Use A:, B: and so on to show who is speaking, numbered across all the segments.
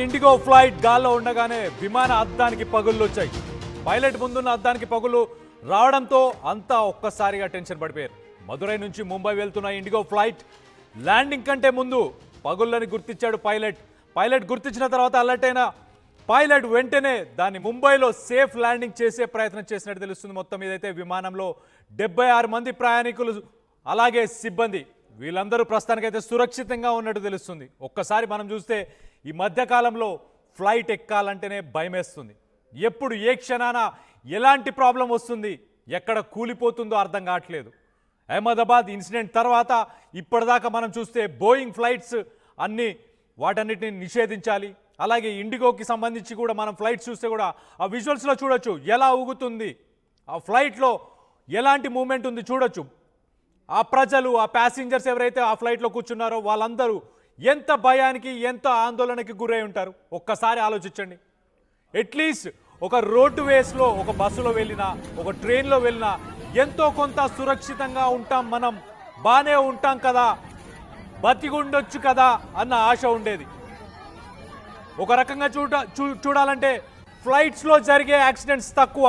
A: IndiGo flight గాల్లో ఉండగానే విమాన అద్దానికి పగుళ్ళు వచ్చాయి. పైలట్ ముందున్న అద్దానికి పగులు రావడంతో అంతా ఒక్కసారిగా టెన్షన్ పడిపోయారు. మదురై నుంచి ముంబై వెళ్తున్న ఇండిగో ఫ్లైట్ ల్యాండింగ్ కంటే ముందు పగుళ్ళని గుర్తించాడు పైలట్. పైలట్ గుర్తించిన తర్వాత అలర్ట్ అయిన పైలట్ వెంటనే దాన్ని ముంబైలో సేఫ్ ల్యాండింగ్ చేసే ప్రయత్నం చేసినట్టు తెలుస్తుంది. మొత్తం ఏదైతే విమానంలో 76 మంది ప్రయాణికులు అలాగే సిబ్బంది వీళ్ళందరూ ప్రస్తుతానికైతే సురక్షితంగా ఉన్నట్టు తెలుస్తుంది. ఒక్కసారి మనం చూస్తే ఈ మధ్యకాలంలో ఫ్లైట్ ఎక్కాలంటేనే భయమేస్తుంది. ఎప్పుడు ఏ క్షణాన ఎలాంటి ప్రాబ్లం వస్తుంది, ఎక్కడ కూలిపోతుందో అర్థం కావట్లేదు. అహ్మదాబాద్ ఇన్సిడెంట్ తర్వాత ఇప్పటిదాకా మనం చూస్తే బోయింగ్ ఫ్లైట్స్ వాటన్నిటిని నిషేధించాలి. అలాగే ఇండిగోకి సంబంధించి కూడా మనం ఫ్లైట్స్ చూస్తే కూడా ఆ విజువల్స్లో చూడొచ్చు ఎలా ఊగుతుంది, ఆ ఫ్లైట్లో ఎలాంటి మూమెంట్ ఉంది చూడొచ్చు. ఆ ప్రజలు, ఆ ప్యాసింజర్స్ ఎవరైతే ఆ ఫ్లైట్లో కూర్చున్నారో వాళ్ళందరూ ఎంత భయానికి, ఎంత ఆందోళనకి గురై ఉంటారు ఒక్కసారి ఆలోచించండి. అట్లీస్ట్ ఒక రోడ్డు వేస్లో, ఒక బస్సులో వెళ్ళినా, ఒక ట్రైన్లో వెళ్ళినా ఎంతో కొంత సురక్షితంగా ఉంటాం, మనం బాగానే ఉంటాం కదా, బతికుండొచ్చు కదా అన్న ఆశ ఉండేది. ఒక రకంగా చూడాలంటే ఫ్లైట్స్లో జరిగే యాక్సిడెంట్స్ తక్కువ.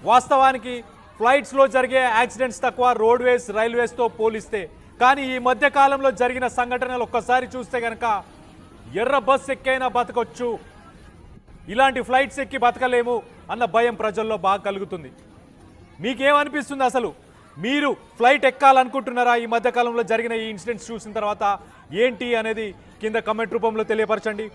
A: వాస్తవానికి ఫ్లైట్స్లో జరిగే యాక్సిడెంట్స్ తక్కువ రోడ్వేస్, రైల్వేస్తో పోలిస్తే. కానీ ఈ మధ్య కాలంలో జరిగిన సంఘటనలు ఒక్కసారి చూస్తే కనుక ఎర్ర బస్ ఎక్కైనా బతకొచ్చు, ఇలాంటి ఫ్లైట్స్ ఎక్కి బతకలేము అన్న భయం ప్రజల్లో బాగా కలుగుతుంది. మీకేమనిపిస్తుంది అసలు? మీరు ఫ్లైట్ ఎక్కాలనుకుంటున్నారా? ఈ మధ్యకాలంలో జరిగిన ఈ ఇన్సిడెంట్స్ చూసిన తర్వాత ఏంటి అనేది కింద కమెంట్ రూపంలో తెలియపరచండి.